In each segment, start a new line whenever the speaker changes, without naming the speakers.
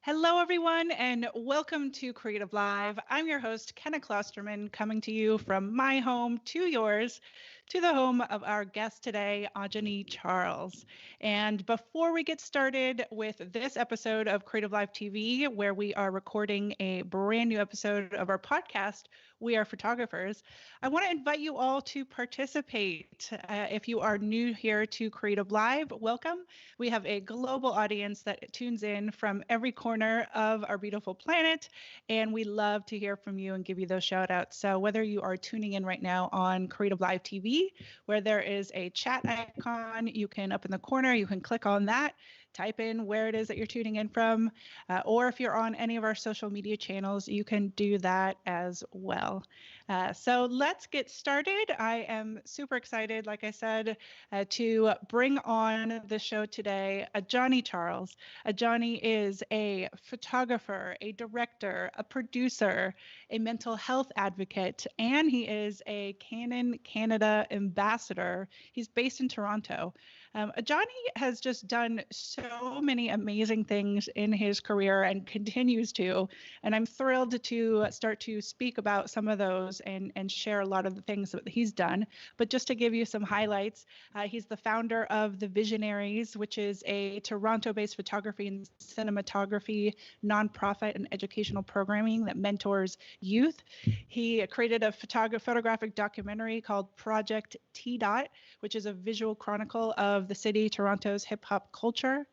Hello, everyone, and welcome to Creative Live. I'm your host, Kenna Klosterman, coming to you from my home to yours, to the home of our guest today, Ajani Charles. And before we get started with this episode of Creative Live TV, where we are recording a brand new episode of our podcast, We Are Photographers, I want to invite you all to participate. If you are new here to Creative Live, welcome. We have a global audience that tunes in from every corner of our beautiful planet, and we love to hear from you and give you those shout outs. So whether you are tuning in right now on Creative Live TV, where there is a chat icon, you can up in the corner, you can click on that, type in where it is that you're tuning in from, or if you're on any of our social media channels, you can do that as well. So let's get started. I am super excited, like I said, to bring on the show today Ajani Charles. Ajani is a photographer, a director, a producer, a mental health advocate, and he is a Canon Canada ambassador. He's based in Toronto. Ajani has just done so many amazing things in his career and continues to, and I'm thrilled to start to speak about some of those and share a lot of the things that he's done. But just to give you some highlights, he's the founder of The Visionaries, which is a Toronto-based photography and cinematography nonprofit and educational programming that mentors youth. He created a photographic documentary called Project T. which is a visual chronicle of the city Toronto's hip hop culture.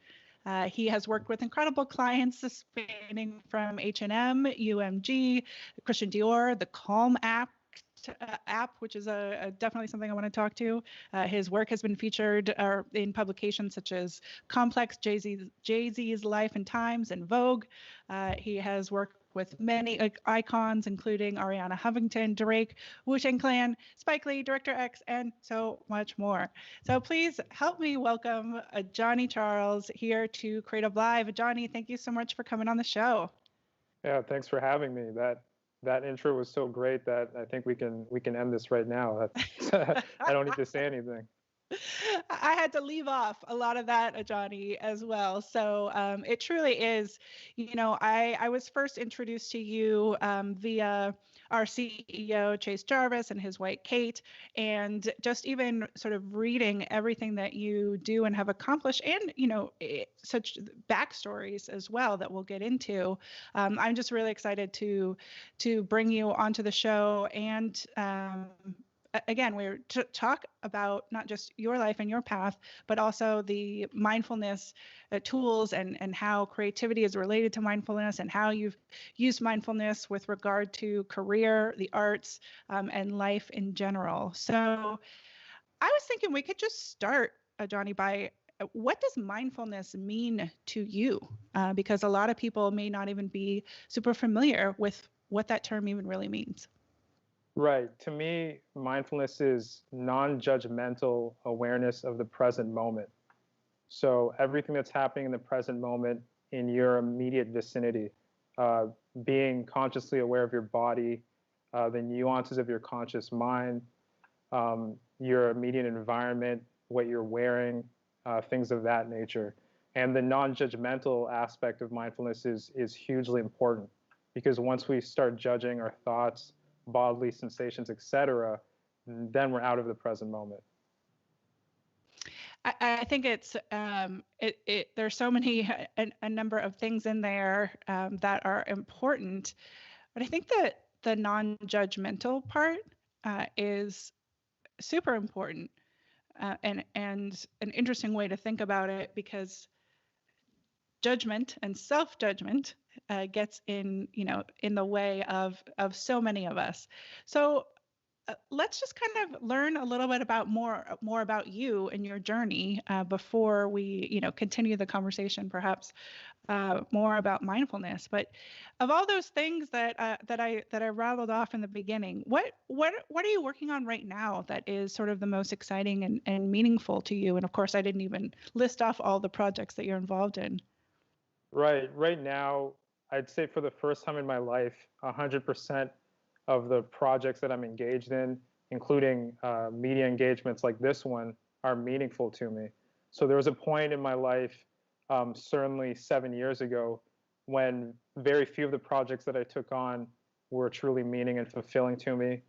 He has worked with incredible clients spanning from H&M, UMG, Christian Dior, the Calm app, which is definitely something I want to talk to. His work has been featured in publications such as Complex, Jay-Z's Life and Times, and Vogue. He has worked with many icons, including Ariana Huffington, Drake, Wu-Tang Clan, Spike Lee, Director X, and so much more. So please help me welcome Ajani Charles here to Creative Live. Ajani, thank you so much for coming on the show.
Yeah, thanks for having me. That intro was so great that I think we can end this right now. I don't need to say anything.
I had to leave off a lot of that, Ajani, as well. So it truly is, I was first introduced to you via our CEO, Chase Jarvis, and his wife, Kate, and just even sort of reading everything that you do and have accomplished and, such backstories as well that we'll get into. I'm just really excited to bring you onto the show and again, we're to talk about not just your life and your path, but also the mindfulness tools and how creativity is related to mindfulness and how you've used mindfulness with regard to career, the arts, and life in general. So I was thinking we could just start, Johnny, by what does mindfulness mean to you? Because a lot of people may not even be super familiar with what that term even really means.
Right. To me, mindfulness is non-judgmental awareness of the present moment. So everything that's happening in the present moment in your immediate vicinity, being consciously aware of your body, the nuances of your conscious mind, your immediate environment, what you're wearing, things of that nature. And the non-judgmental aspect of mindfulness is hugely important because once we start judging our thoughts, bodily sensations, etc., then we're out of the present moment.
I think it's there's so many a number of things in there that are important, but I think that the non-judgmental part is super important and an interesting way to think about it because judgment and self-judgment gets in the way of so many of us. So let's just kind of learn a little bit about more about you and your journey before we continue the conversation, perhaps more about mindfulness. But of all those things that I rattled off in the beginning, what are you working on right now that is sort of the most exciting and meaningful to you? And of course, I didn't even list off all the projects that you're involved in.
Right now, I'd say for the first time in my life, 100% of the projects that I'm engaged in, including media engagements like this one, are meaningful to me. So there was a point in my life, certainly 7 years ago, when very few of the projects that I took on were truly meaning and fulfilling to me.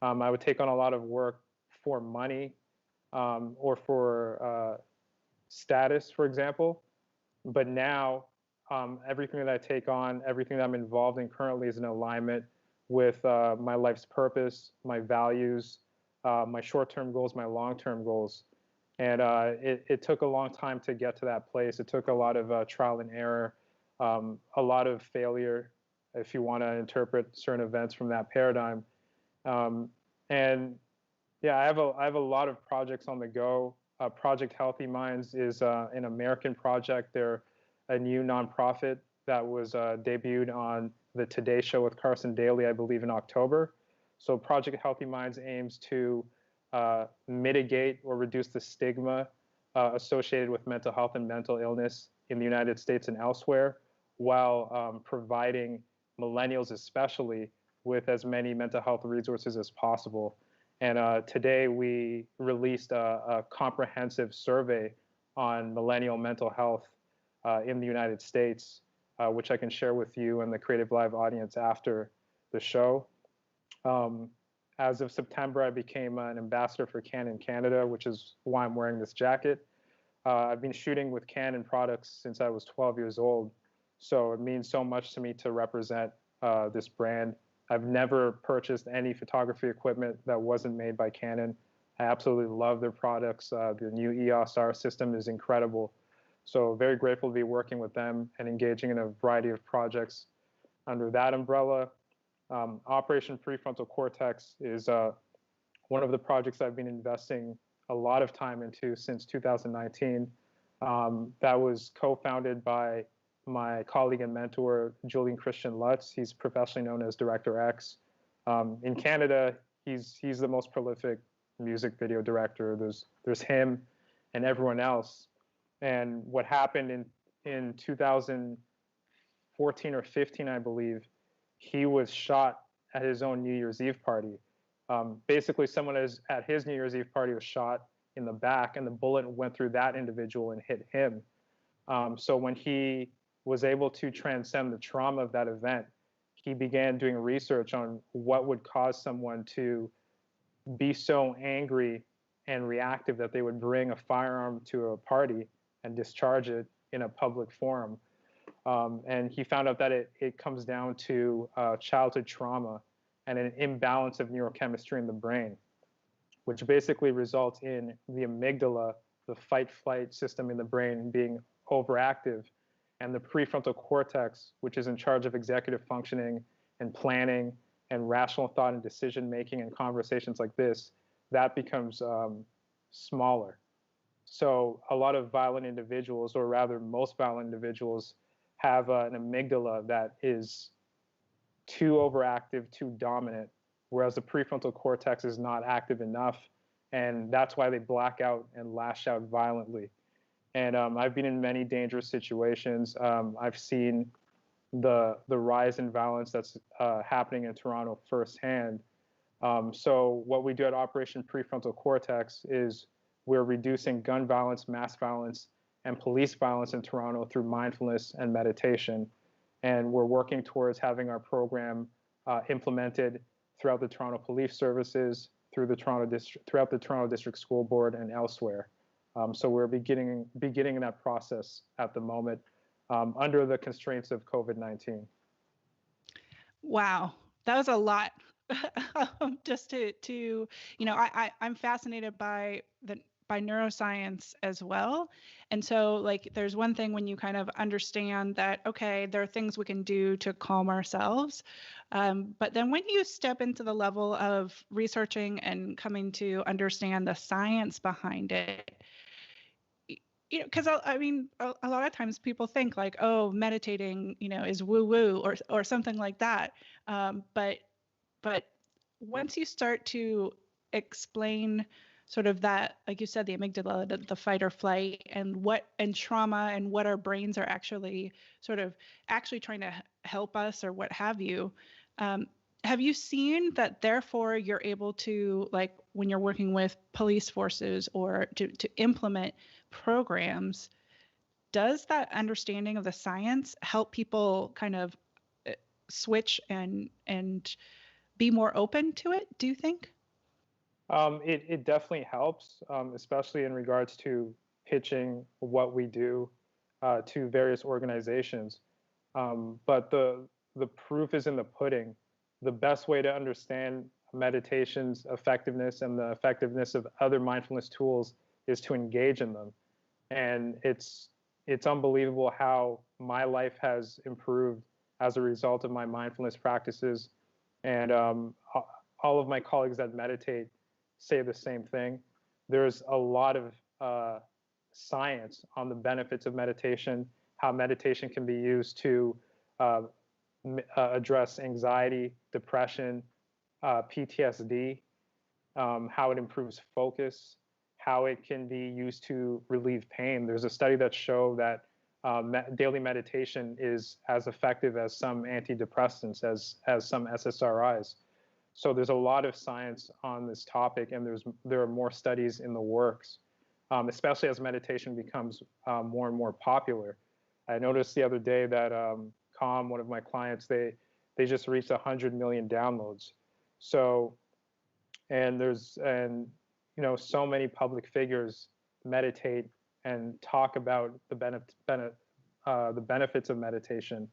I would take on a lot of work for money, or for status, for example. But now, everything that I take on, everything that I'm involved in currently is in alignment with my life's purpose, my values, my short-term goals, my long-term goals. And it took a long time to get to that place. It took a lot of trial and error, a lot of failure, if you want to interpret certain events from that paradigm. Um, and yeah, I have a lot of projects on the go. Project Healthy Minds is an American project. They're a new nonprofit that was debuted on the Today Show with Carson Daly, I believe, in October. So Project Healthy Minds aims to mitigate or reduce the stigma associated with mental health and mental illness in the United States and elsewhere, while providing millennials especially with as many mental health resources as possible. And today we released a comprehensive survey on millennial mental health in the United States, which I can share with you and the CreativeLive audience after the show. Um, as of September, I became an ambassador for Canon Canada, which is why I'm wearing this jacket. I've been shooting with Canon products since I was 12 years old, so it means so much to me to represent this brand. I've never purchased any photography equipment that wasn't made by Canon. I absolutely love their products. The new EOS R system is incredible. So very grateful to be working with them and engaging in a variety of projects under that umbrella. Operation Prefrontal Cortex is one of the projects I've been investing a lot of time into since 2019. That was co-founded by my colleague and mentor, Julian Christian Lutz. He's professionally known as Director X. In Canada, he's the most prolific music video director. There's him and everyone else. And what happened in 2014 or 15, I believe, he was shot at his own New Year's Eve party. Basically, someone at his New Year's Eve party was shot in the back, and the bullet went through that individual and hit him. So when he was able to transcend the trauma of that event, he began doing research on what would cause someone to be so angry and reactive that they would bring a firearm to a party and discharge it in a public forum. And he found out that it comes down to childhood trauma and an imbalance of neurochemistry in the brain, which basically results in the amygdala, the fight-flight system in the brain, being overactive, and the prefrontal cortex, which is in charge of executive functioning and planning and rational thought and decision making and conversations like this, that becomes smaller. So a lot of violent individuals, or rather most violent individuals, have an amygdala that is too overactive, too dominant, whereas the prefrontal cortex is not active enough. And that's why they black out and lash out violently. And I've been in many dangerous situations. I've seen the rise in violence that's happening in Toronto firsthand. So what we do at Operation Prefrontal Cortex is we're reducing gun violence, mass violence, and police violence in Toronto through mindfulness and meditation. And we're working towards having our program implemented throughout the Toronto Police Services, throughout the Toronto District School Board, and elsewhere. So we're beginning that process at the moment under the constraints of COVID-19.
Wow, that was a lot. Just to I'm fascinated by neuroscience as well. And so like there's one thing when you kind of understand that, okay, there are things we can do to calm ourselves. But then when you step into the level of researching and coming to understand the science behind it, because I mean, a lot of times people think like, oh, meditating, is woo woo or something like that. But once you start to explain sort of that, like you said, the amygdala, the fight or flight, and trauma and what our brains are actually trying to help us or what have you. Have you seen that therefore you're able to, like when you're working with police forces or to implement programs, does that understanding of the science help people kind of switch and be more open to it, do you think?
It definitely helps, especially in regards to pitching what we do to various organizations. But the proof is in the pudding. The best way to understand meditation's effectiveness and the effectiveness of other mindfulness tools is to engage in them. And it's unbelievable how my life has improved as a result of my mindfulness practices. And all of my colleagues that meditate say the same thing. There's a lot of science on the benefits of meditation, how meditation can be used to uh, address anxiety, depression, PTSD, how it improves focus, how it can be used to relieve pain. There's a study that showed that daily meditation is as effective as some antidepressants, as some SSRIs. So there's a lot of science on this topic, and there are more studies in the works, especially as meditation becomes more and more popular. I noticed the other day that Calm, one of my clients, they just reached 100 million downloads. So and so many public figures meditate and talk about the benefits of meditation.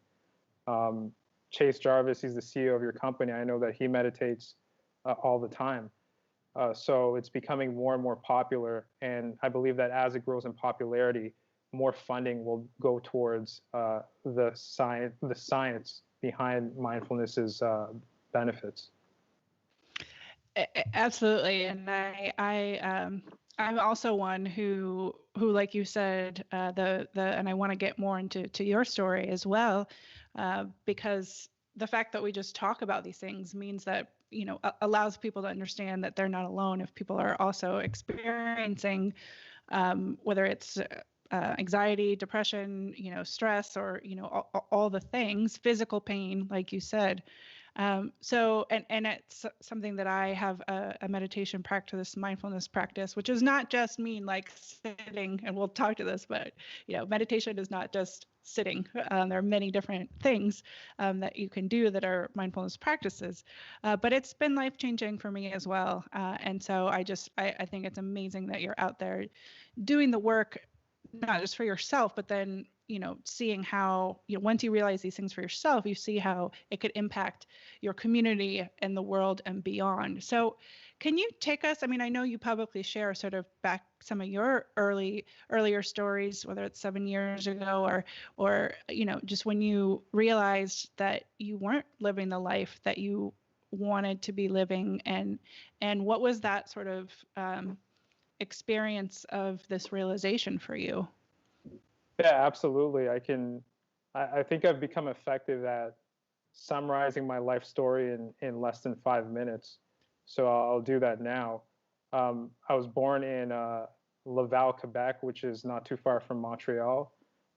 Um, Chase Jarvis, he's the CEO of your company. I know that he meditates all the time. So it's becoming more and more popular, and I believe that as it grows in popularity, more funding will go towards the science behind mindfulness's benefits.
Absolutely, and I'm also one who like you said, and I want to get more into your story as well, because the fact that we just talk about these things means that allows people to understand that they're not alone if people are also experiencing whether it's anxiety, depression, stress, or all the things, physical pain, like you said. So, and it's something that I have a meditation practice, mindfulness practice, which does not just mean like sitting, and we'll talk to this, but meditation is not just sitting. There are many different things that you can do that are mindfulness practices, but it's been life-changing for me as well. And so I think it's amazing that you're out there doing the work, not just for yourself, but then seeing how once you realize these things for yourself, you see how it could impact your community and the world and beyond. So can you take us, I mean, I know you publicly share sort of back some of your earlier stories, whether it's 7 years ago or just when you realized that you weren't living the life that you wanted to be living, and what was that sort of experience of this realization for you?
Yeah, absolutely. I think I've become effective at summarizing my life story in less than 5 minutes. So I'll do that now. I was born in Laval, Quebec, which is not too far from Montreal.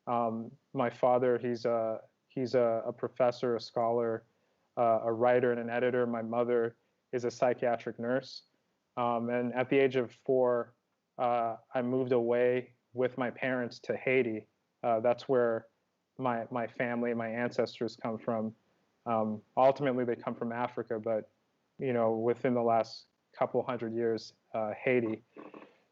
My father, he's a professor, a scholar, a writer, and an editor. My mother is a psychiatric nurse. And at the age of 4, I moved away with my parents to Haiti. That's where my family, my ancestors come from. Ultimately, they come from Africa, but within the last couple hundred years, Haiti.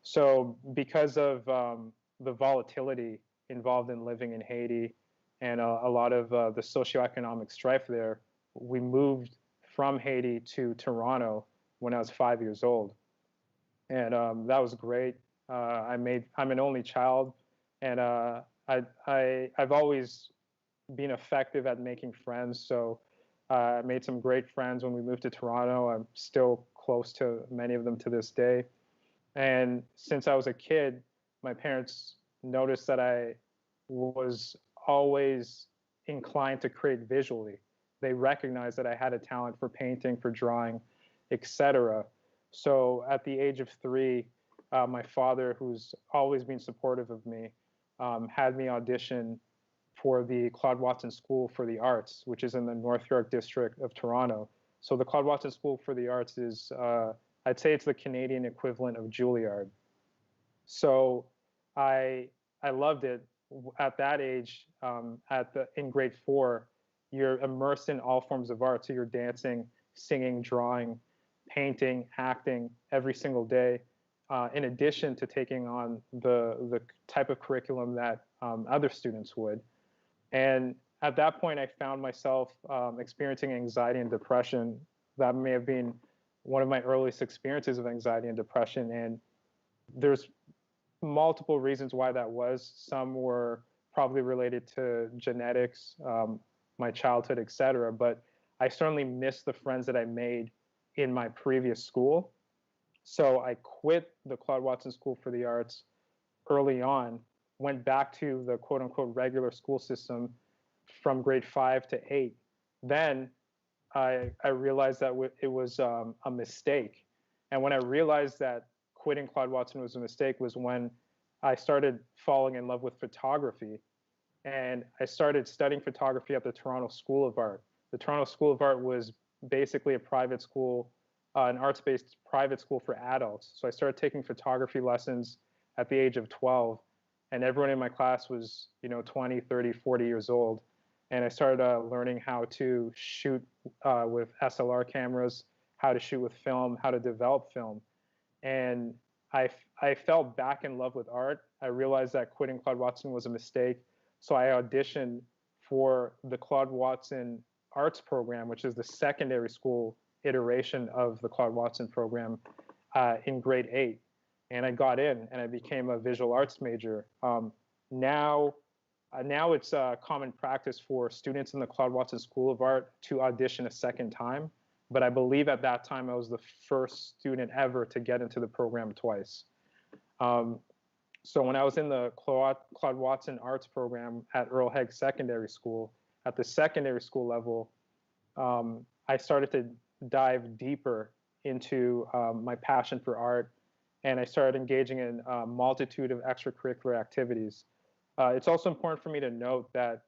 So because of the volatility involved in living in Haiti and a lot of the socioeconomic strife there, we moved from Haiti to Toronto when I was 5 years old, and that was great. I'm an only child, and I've always been effective at making friends. So I made some great friends when we moved to Toronto. I'm still close to many of them to this day. And since I was a kid, my parents noticed that I was always inclined to create visually. They recognized that I had a talent for painting, for drawing, etc. So at the age of 3, my father, who's always been supportive of me, had me audition for the Claude Watson School for the Arts, which is in the North York district of Toronto. So the Claude Watson School for the Arts is, I'd say it's the Canadian equivalent of Juilliard. So I I loved it at that age, in grade 4, you're immersed in all forms of art. So you're dancing, singing, drawing, painting, acting every single day, in addition to taking on the type of curriculum that other students would. And at that point, I found myself experiencing anxiety and depression. That may have been one of my earliest experiences of anxiety and depression. And there's multiple reasons why that was. Some were probably related to genetics, my childhood, etc. But I certainly missed the friends that I made in my previous school. So I quit the Claude Watson School for the Arts early on, went back to the quote unquote regular school system from grade 5 to 8. Then I realized that it was a mistake. And when I realized that quitting Claude Watson was a mistake was when I started falling in love with photography. And I started studying photography at the Toronto School of Art. The Toronto School of Art was basically a private school, an arts-based private school for adults. So I started taking photography lessons at the age of 12. And everyone in my class was, 20, 30, 40 years old. And I started learning how to shoot with SLR cameras, how to shoot with film, how to develop film. And I fell back in love with art. I realized that quitting Claude Watson was a mistake. So I auditioned for the Claude Watson Arts program, which is the secondary school iteration of the Claude Watson program, in grade 8. And I got in and I became a visual arts major. Now it's common practice for students in the Claude Watson School of Art to audition a second time. But I believe at that time I was the first student ever to get into the program twice. So when I was in the Claude Watson Arts program at Earl Haig Secondary School, at the secondary school level, I started to dive deeper into my passion for art, and I started engaging in a multitude of extracurricular activities. It's also important for me to note that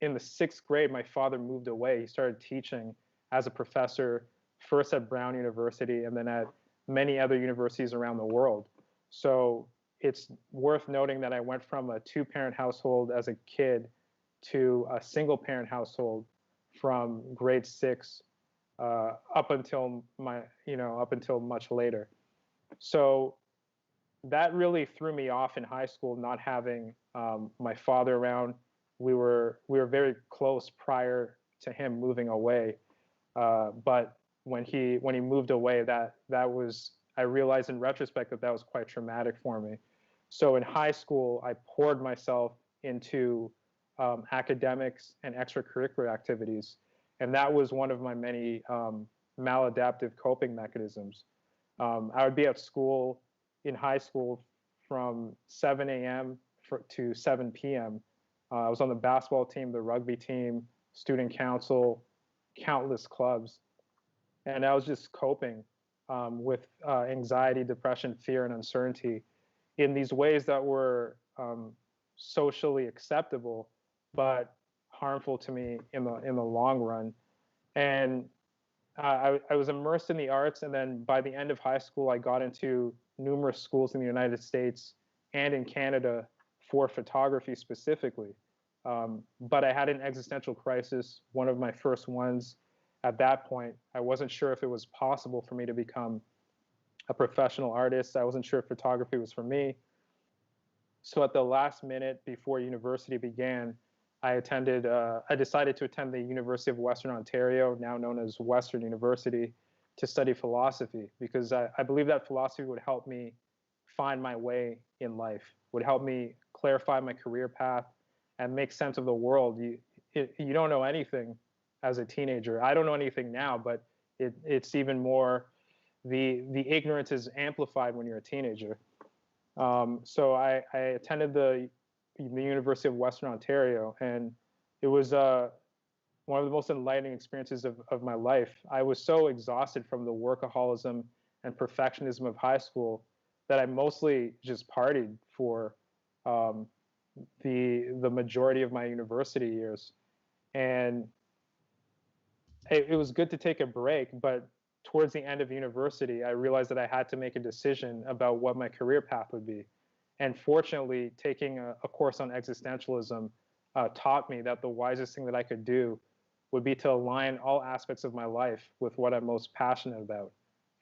in the 6th grade, my father moved away. He started teaching as a professor, first at Brown University and then at many other universities around the world. So it's worth noting that I went from a 2-parent household as a kid to a single-parent household from grade 6 up until much later. So that really threw me off in high school, not having my father around. We were very close prior to him moving away, but when he moved away, that was, I realized in retrospect that was quite traumatic for me. So in high school, I poured myself into academics and extracurricular activities, and that was one of my many maladaptive coping mechanisms. I would be at school in high school from 7 a.m. to 7 p.m. I was on the basketball team, the rugby team, student council, countless clubs. And I was just coping with anxiety, depression, fear, and uncertainty in these ways that were socially acceptable, but harmful to me in the long run. And I was immersed in the arts, and then by the end of high school, I got into numerous schools in the United States and in Canada for photography specifically. But I had an existential crisis, one of my first ones at that point. I wasn't sure if it was possible for me to become a professional artist. I wasn't sure if photography was for me. So at the last minute before university began, I decided to attend the University of Western Ontario, now known as Western University, to study philosophy, because I believe that philosophy would help me find my way in life, would help me clarify my career path and make sense of the world. You don't know anything as a teenager. I don't know anything now, but it's even more, the ignorance is amplified when you're a teenager. So I attended the University of Western Ontario, and it was one of the most enlightening experiences of my life. I was so exhausted from the workaholism and perfectionism of high school that I mostly just partied for the majority of my university years. And it was good to take a break, but towards the end of university, I realized that I had to make a decision about what my career path would be. And fortunately, taking a course on existentialism taught me that the wisest thing that I could do would be to align all aspects of my life with what I'm most passionate about.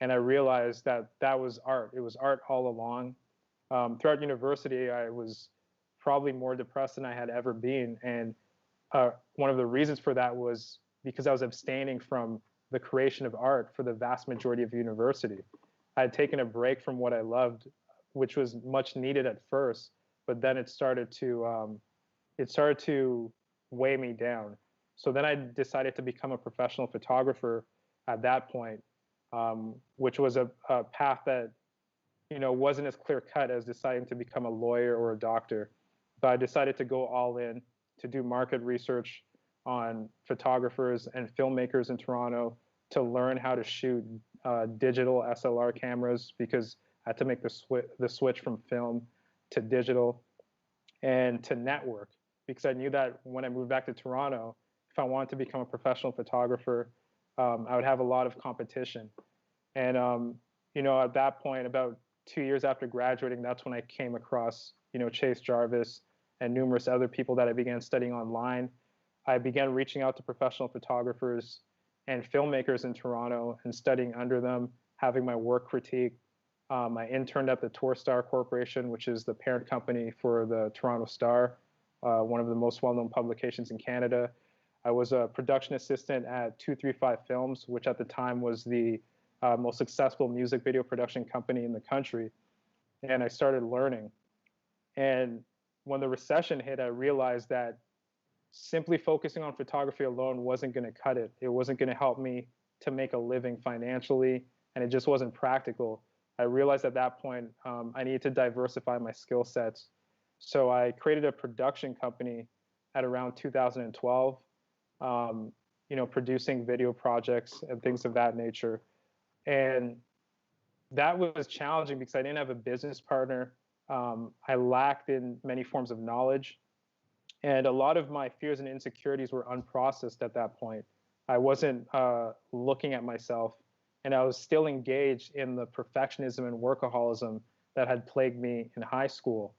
And I realized that that was art. It was art all along. Throughout university, I was probably more depressed than I had ever been. And one of the reasons for that was because I was abstaining from the creation of art for the vast majority of university. I had taken a break from what I loved, which was much needed at first, but then it started to weigh me down. So then I decided to become a professional photographer at that point, which was a path that wasn't as clear cut as deciding to become a lawyer or a doctor. But I decided to go all in to do market research on photographers and filmmakers in Toronto to learn how to shoot digital SLR cameras because I had to make the switch from film to digital and to network because I knew that when I moved back to Toronto, if I wanted to become a professional photographer, I would have a lot of competition. And at that point, about 2 years after graduating, that's when I came across Chase Jarvis and numerous other people that I began studying online. I began reaching out to professional photographers and filmmakers in Toronto and studying under them, having my work critiqued. I interned at the Tour Star Corporation, which is the parent company for the Toronto Star, one of the most well-known publications in Canada. I was a production assistant at 235 Films, which at the time was the most successful music video production company in the country. And I started learning. And when the recession hit, I realized that simply focusing on photography alone wasn't going to cut it. It wasn't going to help me to make a living financially, and it just wasn't practical. I realized at that point I needed to diversify my skill sets. So I created a production company at around 2012, producing video projects and things of that nature. And that was challenging because I didn't have a business partner. I lacked in many forms of knowledge. And a lot of my fears and insecurities were unprocessed at that point. I wasn't looking at myself, and I was still engaged in the perfectionism and workaholism that had plagued me in high school.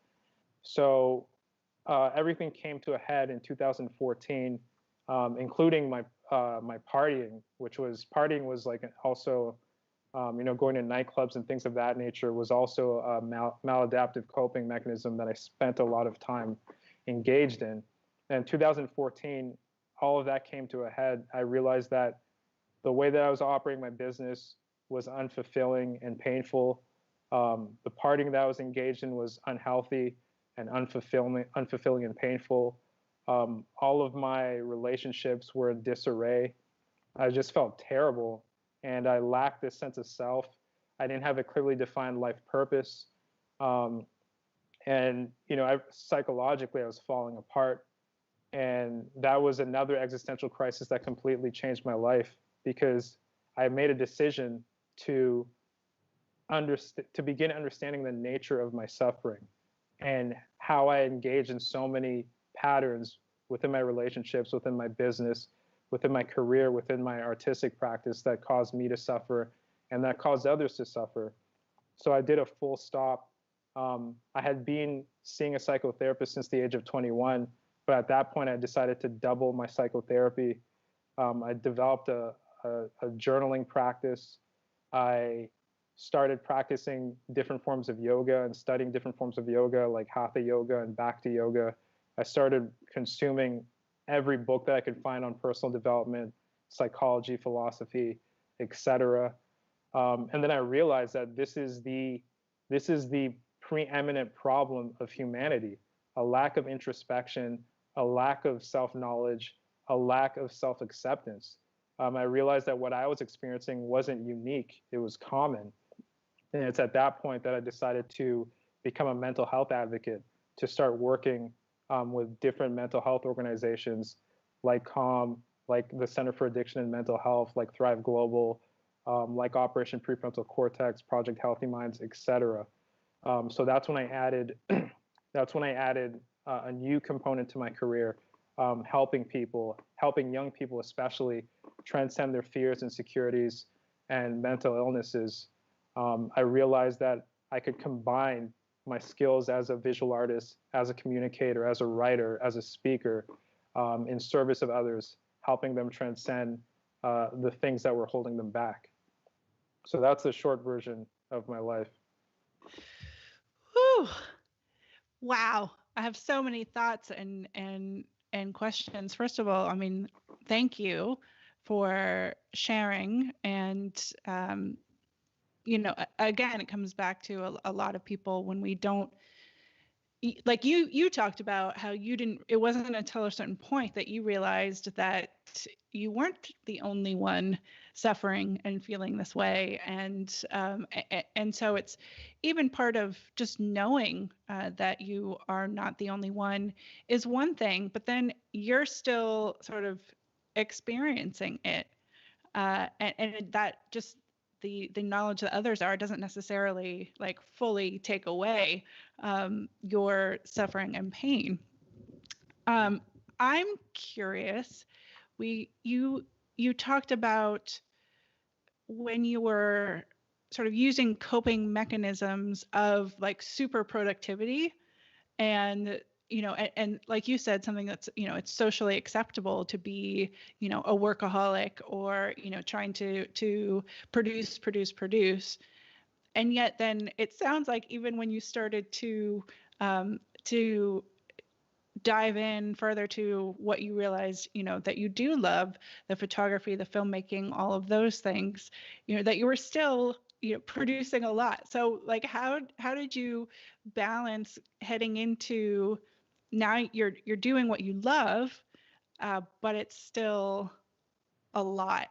So everything came to a head in 2014, including my partying, partying was like also going to nightclubs and things of that nature was also a maladaptive coping mechanism that I spent a lot of time engaged in. And in 2014, all of that came to a head. I realized that the way that I was operating my business was unfulfilling and painful. The partying that I was engaged in was unhealthy and unfulfilling and painful. All of my relationships were in disarray. I just felt terrible, and I lacked this sense of self. I didn't have a clearly defined life purpose. And psychologically I was falling apart, and that was another existential crisis that completely changed my life because I made a decision to begin understanding the nature of my suffering and how I engage in so many patterns within my relationships, within my business, within my career, within my artistic practice that caused me to suffer and that caused others to suffer. So I did a full stop. I had been seeing a psychotherapist since the age of 21, but at that point I decided to double my psychotherapy. I developed a journaling practice. I started practicing different forms of yoga and studying different forms of yoga like hatha yoga and bhakti yoga. I started consuming every book that I could find on personal development, psychology, philosophy, etc. And then I realized that this is the preeminent problem of humanity: a lack of introspection, a lack of self-knowledge, a lack of self-acceptance. I realized that what I was experiencing wasn't unique; it was common. And it's at that point that I decided to become a mental health advocate, to start working with different mental health organizations like CALM, like the Center for Addiction and Mental Health, like Thrive Global, like Operation Prefrontal Cortex, Project Healthy Minds, etc. So that's when I added a new component to my career, helping people, helping young people especially, transcend their fears, insecurities, and mental illnesses. I realized that I could combine my skills as a visual artist, as a communicator, as a writer, as a speaker, in service of others, helping them transcend the things that were holding them back. So that's the short version of my life.
Whew. Wow. I have so many thoughts and questions. First of all, I mean, thank you for sharing. And again, it comes back to a lot of people when we don't, like you talked about how it wasn't until a certain point that you realized that you weren't the only one suffering and feeling this way. And so it's even part of just knowing that you are not the only one is one thing, but then you're still sort of experiencing it. And that just the knowledge that others are doesn't necessarily like fully take away your suffering and pain. I'm curious. You talked about when you were sort of using coping mechanisms of like super productivity and and like you said, something that's it's socially acceptable to be a workaholic or trying to produce, and yet then it sounds like even when you started to dive in further to what you realized that you do love, the photography, the filmmaking, all of those things, that you were still producing a lot. So like how did you balance heading into now you're doing what you love, but it's still a lot.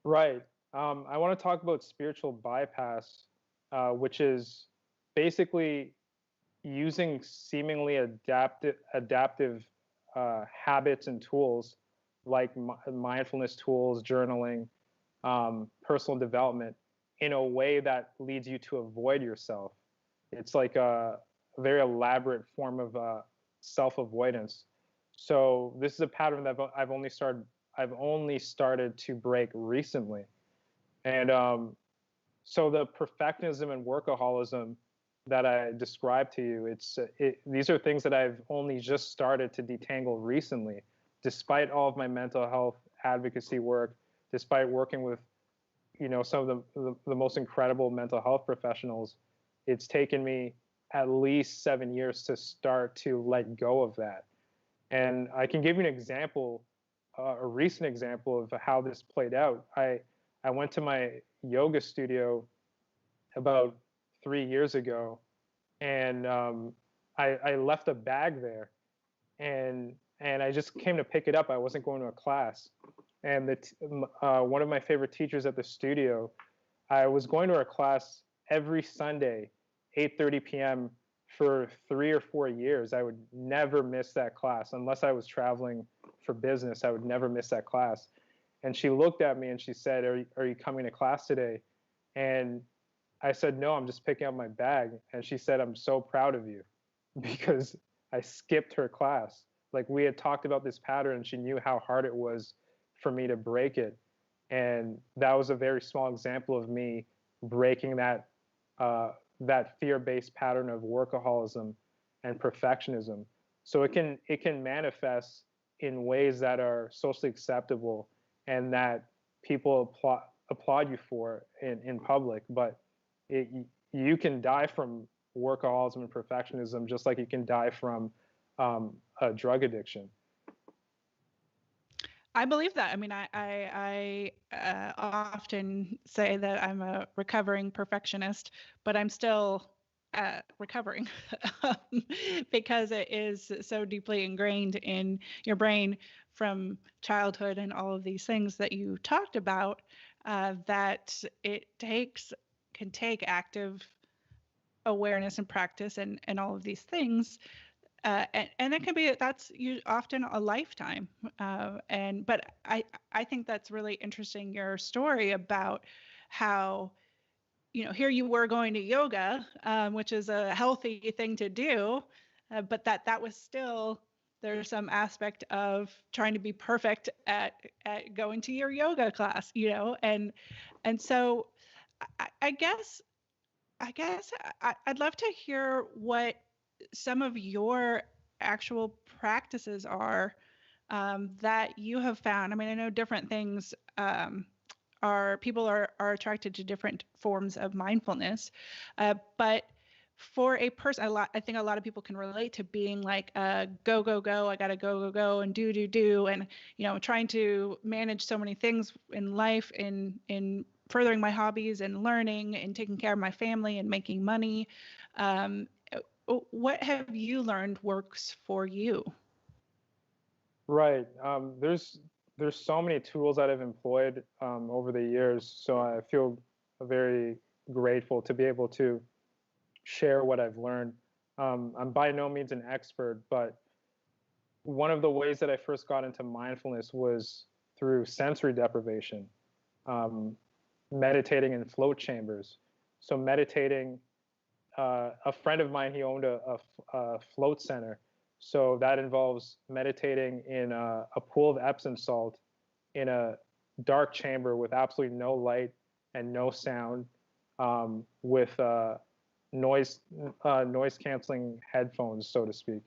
Right. I want to talk about spiritual bypass, which is basically using seemingly adaptive habits and tools like mindfulness tools, journaling, personal development in a way that leads you to avoid yourself. It's like a very elaborate form of self-avoidance. So this is a pattern that I've only started to break recently. And so the perfectionism and workaholism that I described to you, these are things that I've only just started to detangle recently, despite all of my mental health advocacy work, despite working with some of the most incredible mental health professionals. It's taken me at least 7 years to start to let go of that. And I can give you an example, a recent example of how this played out. I went to my yoga studio about 3 years ago, and I left a bag there, and I just came to pick it up. I wasn't going to a class, and one of my favorite teachers at the studio, I was going to her class every Sunday, 8:30 p.m. for 3 or 4 years. I would never miss that class unless I was traveling for business. I would never miss that class. And she looked at me and she said, "Are you coming to class today?" And I said, "No, I'm just picking up my bag." And she said, "I'm so proud of you," because I skipped her class. Like, we had talked about this pattern and she knew how hard it was for me to break it. And that was a very small example of me breaking that fear-based pattern of workaholism and perfectionism. So it can manifest in ways that are socially acceptable and that people applaud you for in public. But you can die from workaholism and perfectionism just like you can die from a drug addiction.
I believe that. I mean, I often say that I'm a recovering perfectionist, but I'm still recovering um, because it is so deeply ingrained in your brain from childhood and all of these things that you talked about, that can take active awareness and practice and all of these things, and it can be often a lifetime. But I think that's really interesting, your story about how here you were going to yoga, which is a healthy thing to do, but that was still, there's some aspect of trying to be perfect at going to your yoga class, and so I guess I guess I'd love to hear what some of your actual practices are that you have found. I mean, I know different things are people are attracted to different forms of mindfulness, but for a person, I think a lot of people can relate to being like go go go. I gotta go go go and do do do, and trying to manage so many things in life, in furthering my hobbies and learning and taking care of my family and making money. Um, what have you learned works for you?
Right. There's so many tools that I've employed over the years, so I feel very grateful to be able to share what I've learned. I'm by no means an expert, but one of the ways that I first got into mindfulness was through sensory deprivation, um, meditating in float chambers. So meditating, a friend of mine, he owned a float center. So that involves meditating in a pool of Epsom salt in a dark chamber with absolutely no light and no sound, with noise noise canceling headphones, so to speak.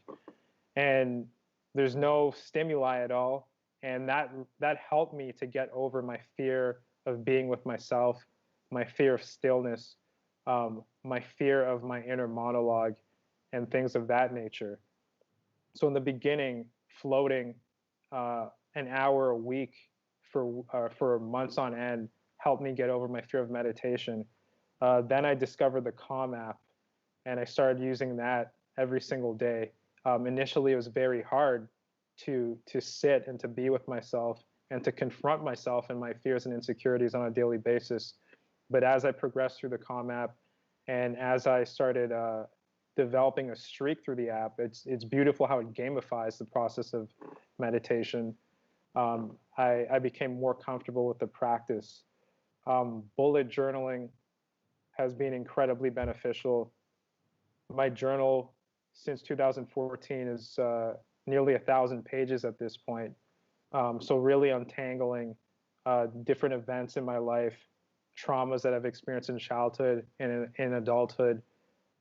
And there's no stimuli at all, and that helped me to get over my fear of being with myself, my fear of stillness, my fear of my inner monologue, and things of that nature. So in the beginning, floating an hour a week for months on end helped me get over my fear of meditation. Then I discovered the Calm app, and I started using that every single day. Initially, it was very hard to sit and to be with myself and to confront myself and my fears and insecurities on a daily basis. But as I progressed through the Calm app, and as I started developing a streak through the app, it's beautiful how it gamifies the process of meditation. I became more comfortable with the practice. Bullet journaling has been incredibly beneficial. My journal since 2014 is nearly 1,000 pages at this point. So really untangling different events in my life, traumas that I've experienced in childhood and in adulthood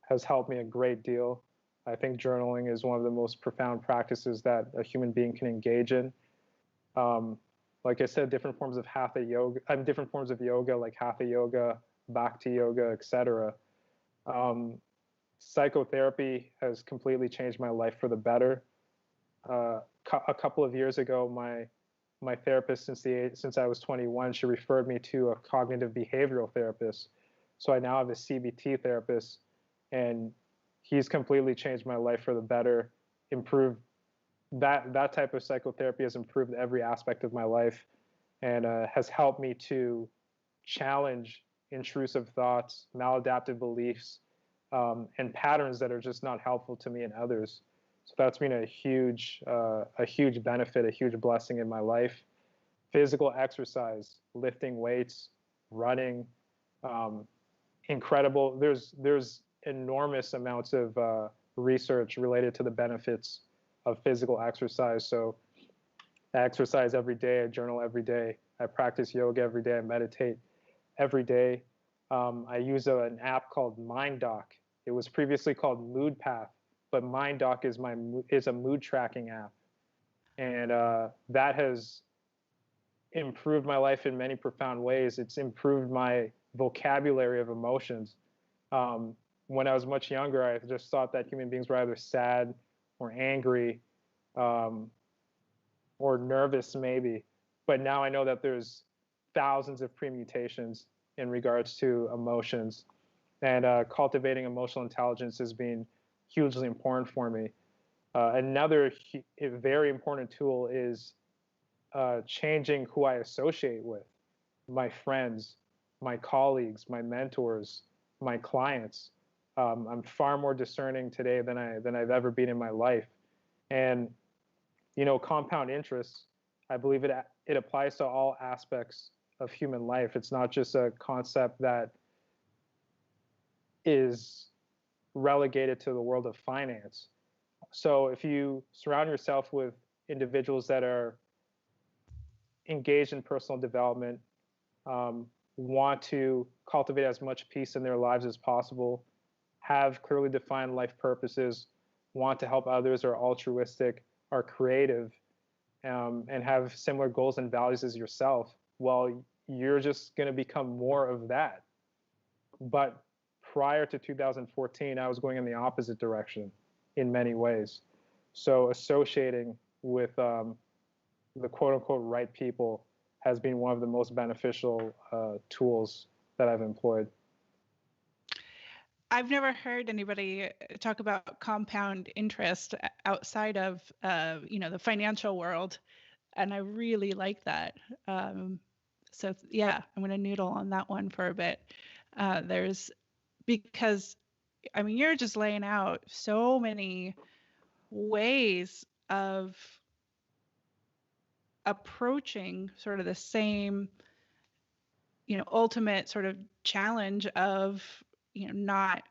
has helped me a great deal. I think journaling is one of the most profound practices that a human being can engage in. Um, like I said, different forms of hatha yoga, different forms of yoga like hatha yoga, bhakti yoga, etc. Um, Psychotherapy has completely changed my life for the better. A couple of years ago, my therapist, since I was 21, she referred me to a cognitive behavioral therapist. So I now have a CBT therapist, and he's completely changed my life for the better. Improved that type of psychotherapy has improved every aspect of my life, and has helped me to challenge intrusive thoughts, maladaptive beliefs, and patterns that are just not helpful to me and others. So that's been a huge benefit, a huge blessing in my life. Physical exercise, lifting weights, running, um, incredible. There's enormous amounts of research related to the benefits of physical exercise. So I exercise every day, I journal every day, I practice yoga every day, I meditate every day. I use an app called MindDoc. It was previously called MoodPath, but MindDoc is a mood tracking app, and that has improved my life in many profound ways. It's improved my vocabulary of emotions. Um, when I was much younger, I just thought that human beings were either sad or angry, um, or nervous, maybe. But now I know that there's thousands of permutations in regards to emotions, and cultivating emotional intelligence has been hugely important for me. Another very important tool is changing who I associate with, my friends, my colleagues, my mentors, my clients. I'm far more discerning today than I've ever been in my life, and compound interest. I believe it applies to all aspects of human life. It's not just a concept that is relegated to the world of finance. So if you surround yourself with individuals that are engaged in personal development, um, want to cultivate as much peace in their lives as possible, have clearly defined life purposes, want to help others, are altruistic, are creative, and have similar goals and values as yourself, well, you're just going to become more of that. But prior to 2014, I was going in the opposite direction in many ways. So associating with the quote unquote right people has been one of the most beneficial tools that I've employed.
I've never heard anybody talk about compound interest outside of, the financial world, and I really like that. So yeah, I'm going to noodle on that one for a bit. There's because I mean you're just laying out so many ways of approaching sort of the same, ultimate sort of challenge of, not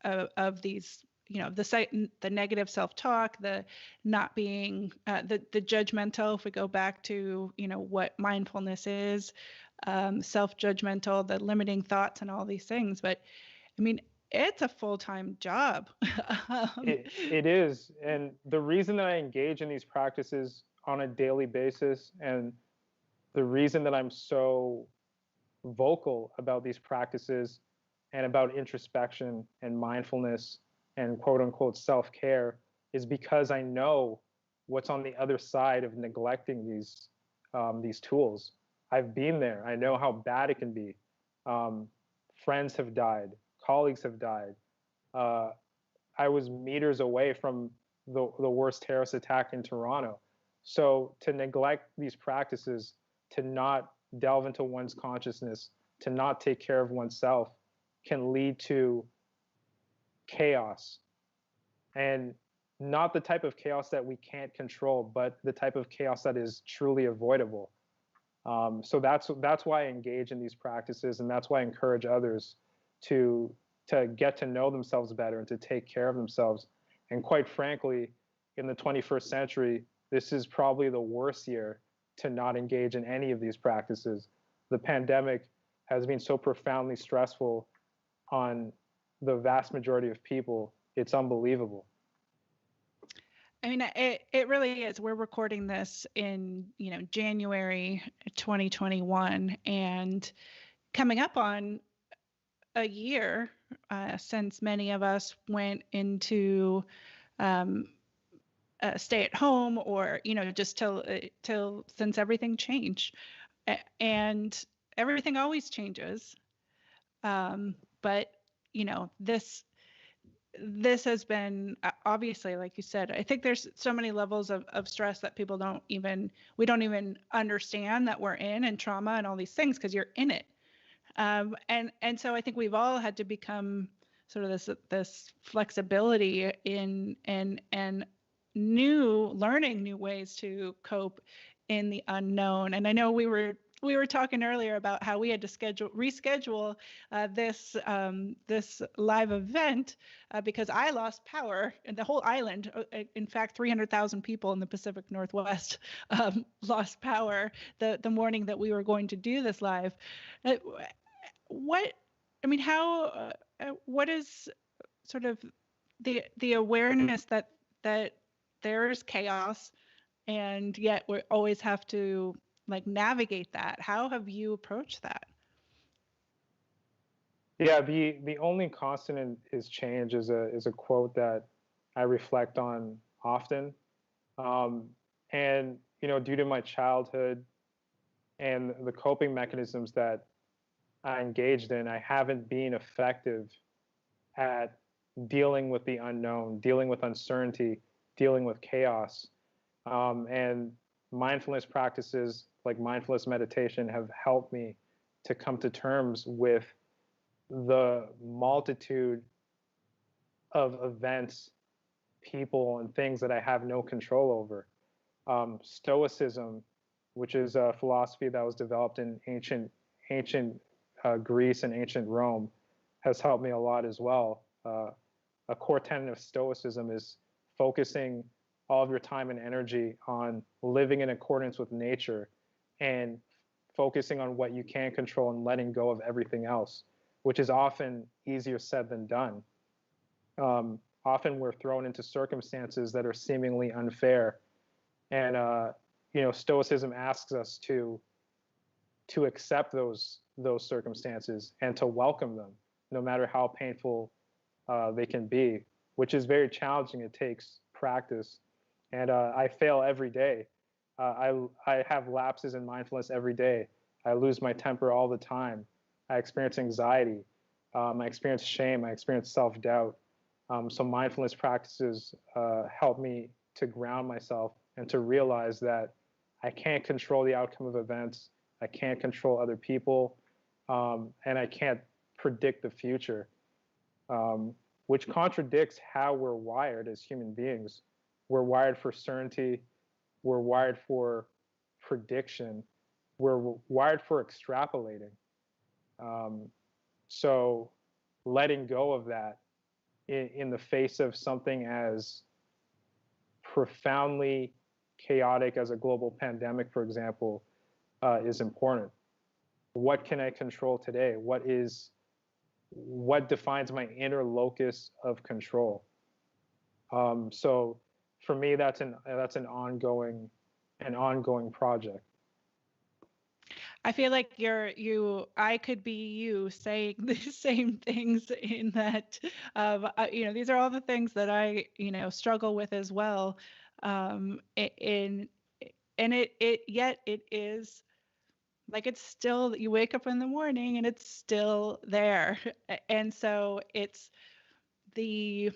of these, the negative self-talk, the not being the judgmental. If we go back to what mindfulness is, self-judgmental, the limiting thoughts, and all these things. But I mean, it's a full-time job.
It is. And the reason that I engage in these practices on a daily basis, and the reason that I'm so vocal about these practices and about introspection and mindfulness and quote unquote self care is because I know what's on the other side of neglecting these tools. I've been there. I know how bad it can be. Friends have died. Colleagues have died. Uh, I was meters away from the worst terrorist attack in Toronto. So to neglect these practices, to not delve into one's consciousness, to not take care of oneself, can lead to chaos. And not the type of chaos that we can't control, but the type of chaos that is truly avoidable. So that's why I engage in these practices, and that's why I encourage others to get to know themselves better and to take care of themselves. And quite frankly, in the 21st century, this is probably the worst year to not engage in any of these practices. The pandemic has been so profoundly stressful on the vast majority of people. It's unbelievable.
I mean, it really is. We're recording this in, January 2021, and coming up on a year since many of us went into um, stay at home, or just till since everything changed, and everything always changes. But this has been obviously, like you said, I think there's so many levels of stress that we don't even understand that we're in, and trauma and all these things, because you're in it. And so I think we've all had to become sort of this flexibility in and learning new ways to cope in the unknown. And I know we were talking earlier about how we had to reschedule this live event because I lost power in the whole island. In fact, 300,000 people in the Pacific Northwest lost power the morning that we were going to do this live. Uh, what I mean, how what is sort of the awareness that there's chaos, and yet we always have to like navigate that. How have you approached that?
Yeah, the only constant is change is a quote that I reflect on often. Um, and due to my childhood and the coping mechanisms that I engaged in, I haven't been effective at dealing with the unknown, dealing with uncertainty, dealing with chaos. And mindfulness practices like mindfulness meditation have helped me to come to terms with the multitude of events, people, and things that I have no control over. Stoicism, which is a philosophy that was developed in ancient Greece and ancient Rome, has helped me a lot as well. A core tenet of Stoicism is focusing all of your time and energy on living in accordance with nature and focusing on what you can control and letting go of everything else, which is often easier said than done. Often we're thrown into circumstances that are seemingly unfair, and Stoicism asks us to accept those circumstances and to welcome them, no matter how painful they can be, which is very challenging. It takes practice, and I fail every day. I have lapses in mindfulness every day. I lose my temper all the time. I experience anxiety. I experience shame. I experience self-doubt. So mindfulness practices help me to ground myself and to realize that I can't control the outcome of events. I can't control other people, and I can't predict the future, which contradicts how we're wired as human beings. We're wired for certainty. We're wired for prediction. We're wired for extrapolating. So letting go of that in the face of something as profoundly chaotic as a global pandemic, for example, is important. What can I control today? What defines my inner locus of control? So for me, that's an ongoing project.
I feel like I could be you saying the same things in that, these are all the things that I, struggle with as well. In, and yet it is like, it's still, you wake up in the morning and it's still there. And so it's the,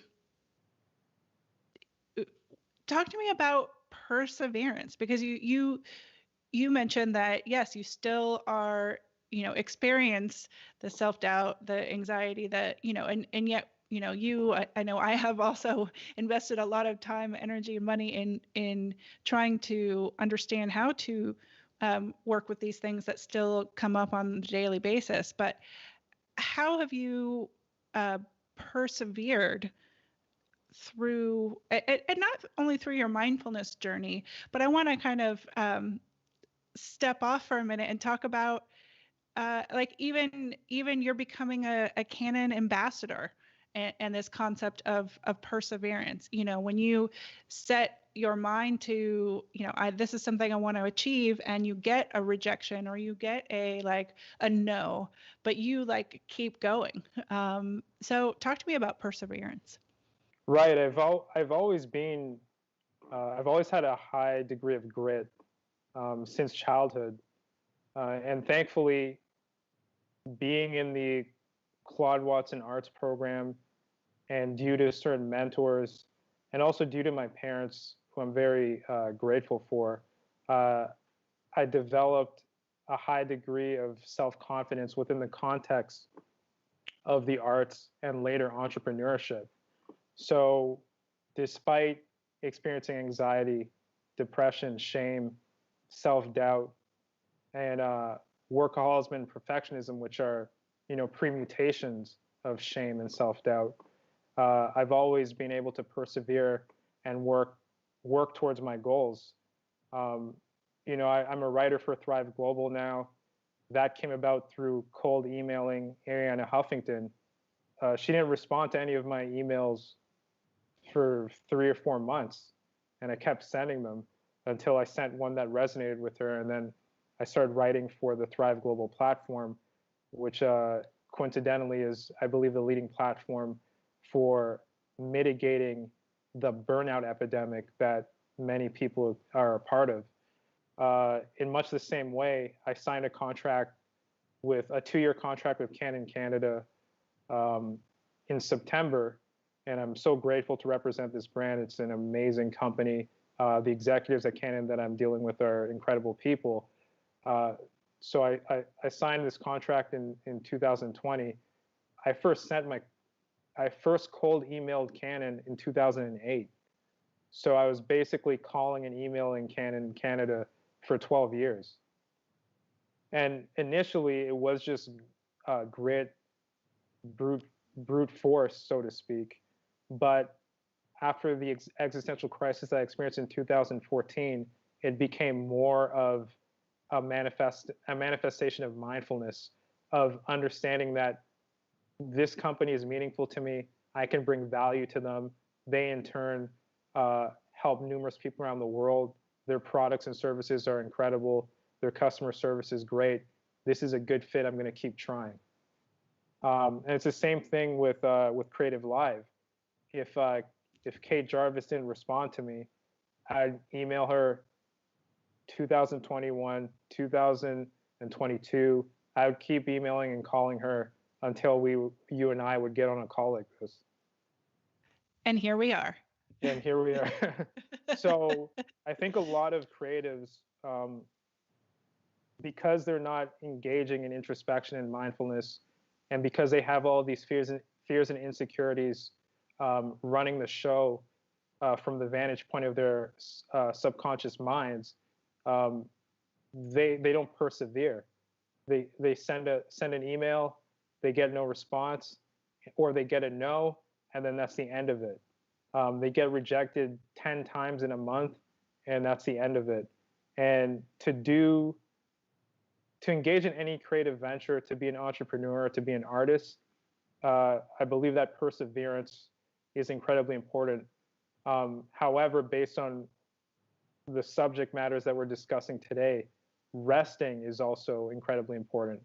talk to me about perseverance, because you mentioned that, yes, you still are, experience the self-doubt, the anxiety, that, and yet, I know I have also invested a lot of time, energy, and money in trying to understand how to work with these things that still come up on a daily basis. But how have you persevered through, and not only through your mindfulness journey, but I want to kind of step off for a minute and talk about like even you're becoming a canon ambassador, and this concept of perseverance. When you set your mind to, this is something I want to achieve, and you get a rejection or you get a no, but you keep going. So talk to me about perseverance.
Right. I've always been I've always had a high degree of grit since childhood, and thankfully, being in the Claude Watson Arts Program, and due to certain mentors, and also due to my parents, who I'm very grateful for, uh, I developed a high degree of self-confidence within the context of the arts and later entrepreneurship. So, despite experiencing anxiety, depression, shame, self-doubt, and workaholism and perfectionism, which are permutations of shame and self-doubt, I've always been able to persevere and work towards my goals. Um, I'm a writer for Thrive Global now. That came about through cold emailing Ariana Huffington. She didn't respond to any of my emails for 3 or 4 months, and I kept sending them until I sent one that resonated with her, and then I started writing for the Thrive Global platform, which coincidentally is, I believe, the leading platform for mitigating the burnout epidemic that many people are a part of. In much the same way, I signed a contract with a 2-year contract with Canon Canada in September, and I'm so grateful to represent this brand. It's an amazing company. The executives at Canon that I'm dealing with are incredible people. So I signed this contract in 2020. I first cold emailed Canon in 2008. So I was basically calling and emailing Canon Canada for 12 years. And initially, it was just grit, brute force, so to speak. But after the existential crisis I experienced in 2014, it became more of a manifestation of mindfulness, of understanding that this company is meaningful to me. I can bring value to them. They in turn help numerous people around the world. Their products and services are incredible. Their customer service is great. This is a good fit. I'm going to keep trying. And it's the same thing with CreativeLive. If Kate Jarvis didn't respond to me, I'd email her 2021, 2022. I would keep emailing and calling her until you and I would get on a call like this.
And here we are.
And here we are. So I think a lot of creatives, because they're not engaging in introspection and mindfulness, and because they have all these fears and insecurities running the show from the vantage point of their subconscious minds, they don't persevere. They send an email, they get no response, or they get a no, and then that's the end of it. They get rejected 10 times in a month, and that's the end of it. And to engage in any creative venture, to be an entrepreneur, to be an artist, I believe that perseverance is incredibly important. However, based on the subject matters that we're discussing today, resting is also incredibly important.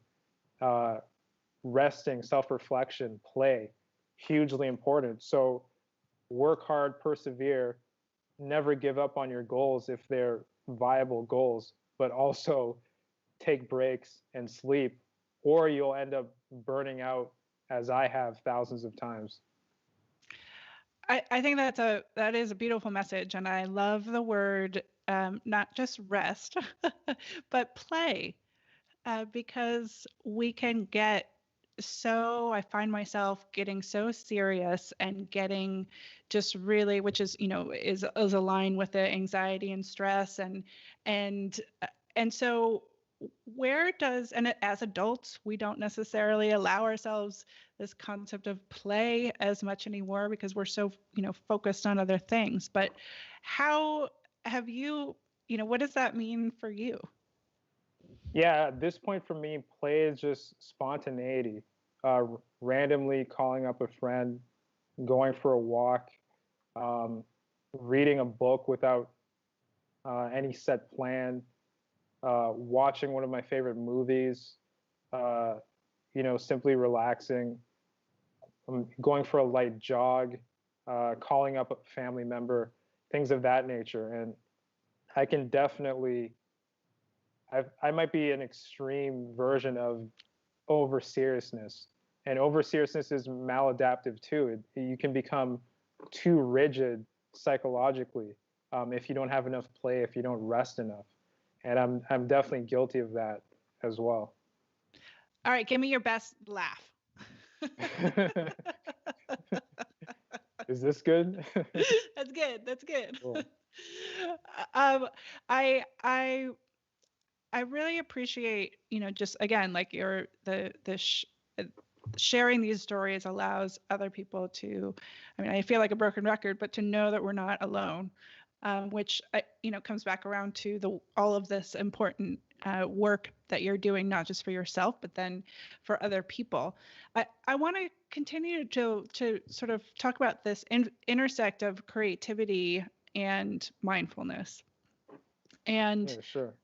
Resting, self-reflection, play, hugely important. So work hard, persevere, never give up on your goals if they're viable goals, but also take breaks and sleep, or you'll end up burning out, as I have thousands of times.
I think that is a beautiful message, and I love the word not just rest, but play, because we can get I find myself getting so serious and getting just really, which is is aligned with the anxiety and stress and and so where does and as adults we don't necessarily allow ourselves this concept of play as much anymore because we're so focused on other things. But how have you, what does that mean for you?
Yeah, at this point for me, play is just spontaneity. Randomly calling up a friend, going for a walk, um, reading a book without any set plan, watching one of my favorite movies, uh, simply relaxing, going for a light jog, calling up a family member, things of that nature. And I can definitely, I might be an extreme version of over seriousness, and over seriousness is maladaptive too. You can become too rigid psychologically if you don't have enough play, if you don't rest enough, and I'm definitely guilty of that as well.
All right, give me your best laugh.
Is this good?
That's good. That's good.
Cool.
um, I I I really appreciate, just again, like sharing these stories allows other people to, I mean, I feel like a broken record, but to know that we're not alone, which, comes back around to all of this important work that you're doing, not just for yourself, but then for other people. I want to continue to sort of talk about this intersect of creativity and mindfulness. And
Yeah, sure.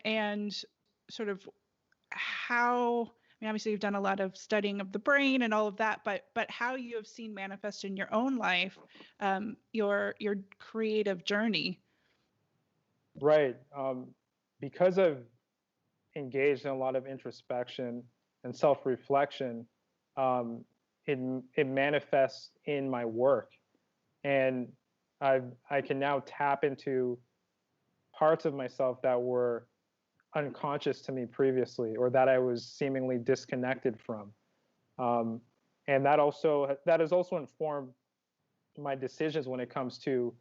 and sort of how, I mean, obviously you've done a lot of studying of the brain and all of that, but how you have seen manifest in your own life, your creative journey.
Right. Because I've engaged in a lot of introspection and self-reflection, um, it manifests in my work, and I can now tap into parts of myself that were unconscious to me previously, or that I was seemingly disconnected from, um, and that has also informed my decisions when it comes to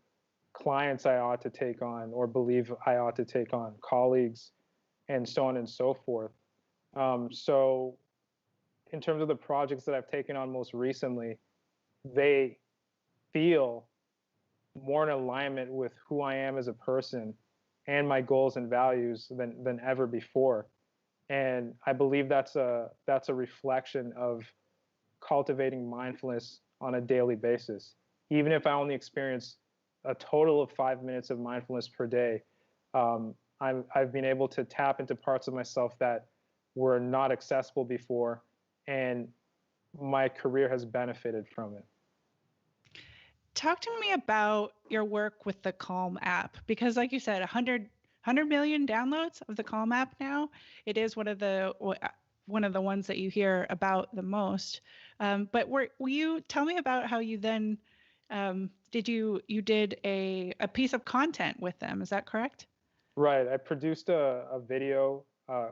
clients I ought to take on or believe I ought to take on, colleagues, and so on and so forth. So, in terms of the projects that I've taken on most recently, they feel more in alignment with who I am as a person and my goals and values than ever before. And I believe that's a reflection of cultivating mindfulness on a daily basis. Even if I only experience a total of 5 minutes of mindfulness per day, I've been able to tap into parts of myself that were not accessible before, and my career has benefited from it.
Talk to me about your work with the Calm app, because like you said, 100 million downloads of the Calm app now. It is one of the ones that you hear about the most. But will you tell me about how you then you did a piece of content with them? Is that correct?
Right. I produced a video,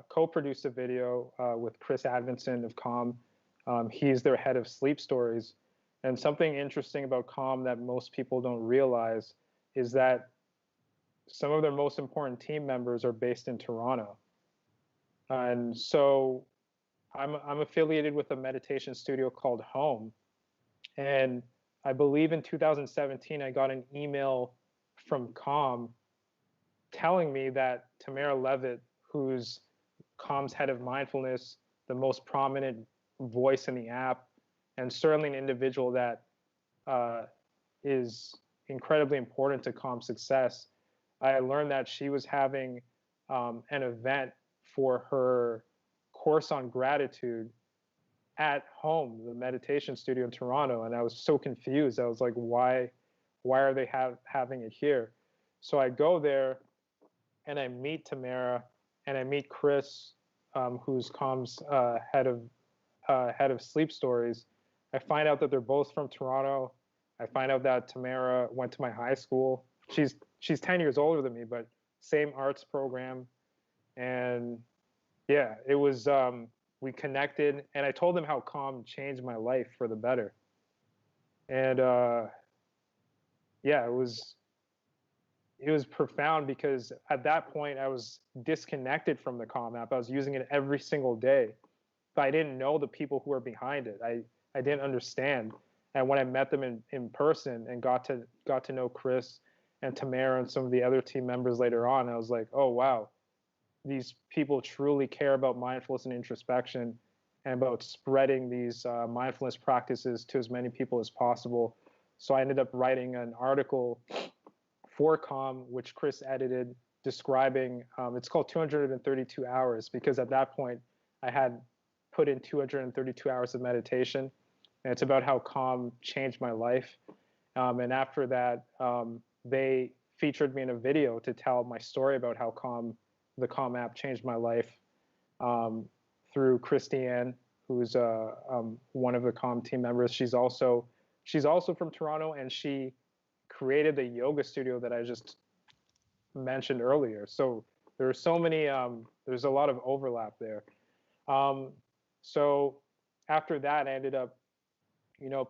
co-produced a video with Chris Advinson of Calm. He's their head of sleep stories. And something interesting about Calm that most people don't realize is that some of their most important team members are based in Toronto. And so I'm affiliated with a meditation studio called Home. And I believe in 2017, I got an email from Calm telling me that Tamara Levitt, who's Calm's head of mindfulness, the most prominent voice in the app, and certainly an individual that is incredibly important to Calm's success, I learned that she was having an event for her course on gratitude at Home, the meditation studio in Toronto, and I was so confused. I was like, why are they having it here? So I go there and I meet Tamara and I meet Chris, who's Calm's head of sleep stories. I find out that they're both from Toronto. I find out that Tamara went to my high school. She's 10 years older than me, but same arts program. And yeah, it was we connected, and I told them how Calm changed my life for the better. And yeah, it was profound because at that point I was disconnected from the Calm app. I was using it every single day, but I didn't know the people who were behind it. I didn't understand. And when I met them in person and got to know Chris and Tamara and some of the other team members later on, I was like, oh wow, these people truly care about mindfulness and introspection and about spreading these mindfulness practices to as many people as possible. So I ended up writing an article for Calm, which Chris edited, describing it's called 232 hours because at that point I had put in 232 hours of meditation, and it's about how Calm changed my life. And after that, they featured me in a video to tell my story about how the Calm app changed my life through Christiane, who's one of the Calm team members. She's also from Toronto, and she created the yoga studio that I just mentioned earlier. So there are so many. There's a lot of overlap there. So after that, I ended up,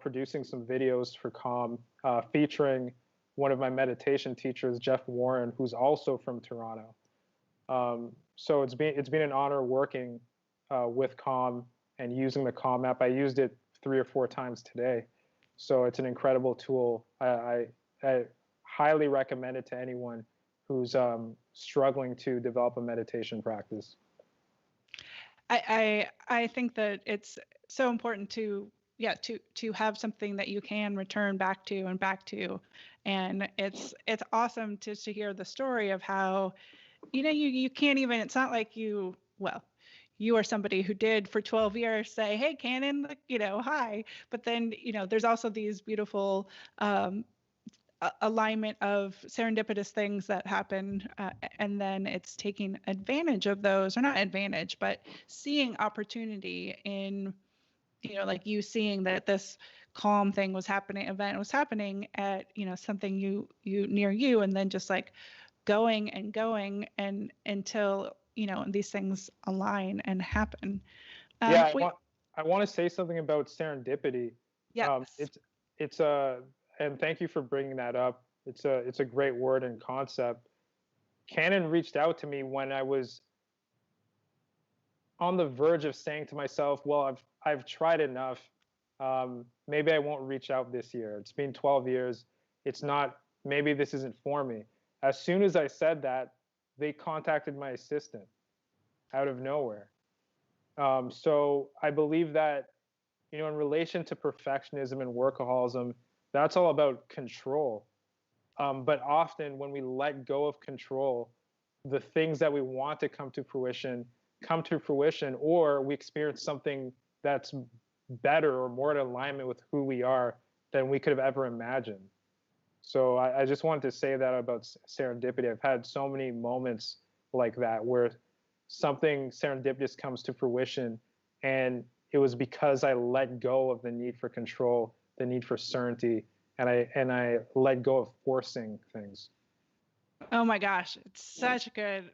producing some videos for Calm, featuring one of my meditation teachers, Jeff Warren, who's also from Toronto. So it's been an honor working with Calm and using the Calm app. I used it 3 or 4 times today, so it's an incredible tool. I highly recommend it to anyone who's struggling to develop a meditation practice.
I think that it's so important to have something that you can return back to, and it's awesome to hear the story of how you can't even, it's not like you are somebody who did for 12 years say, hey Canon, hi, but then there's also these beautiful alignment of serendipitous things that happen, and then it's taking advantage of those, or not advantage, but seeing opportunity in, like you seeing that this Calm thing was happening, event was happening at something you near you, and then just like going and going and until these things align and happen.
Yeah, I want to say something about serendipity.
Yes.
It's a and thank you for bringing that up. It's a great word and concept. Canon reached out to me when I was on the verge of saying to myself, "Well, I've tried enough. Maybe I won't reach out this year. It's been 12 years. It's not. Maybe this isn't for me." As soon as I said that, they contacted my assistant out of nowhere. So I believe that, in relation to perfectionism and workaholism, that's all about control. But often when we let go of control, the things that we want to come to fruition, or we experience something that's better or more in alignment with who we are than we could have ever imagined. So I just wanted to say that about serendipity. I've had so many moments like that where something serendipitous comes to fruition, and it was because I let go of the need for control, the need for certainty, and I let go of forcing things.
Oh my gosh, it's such good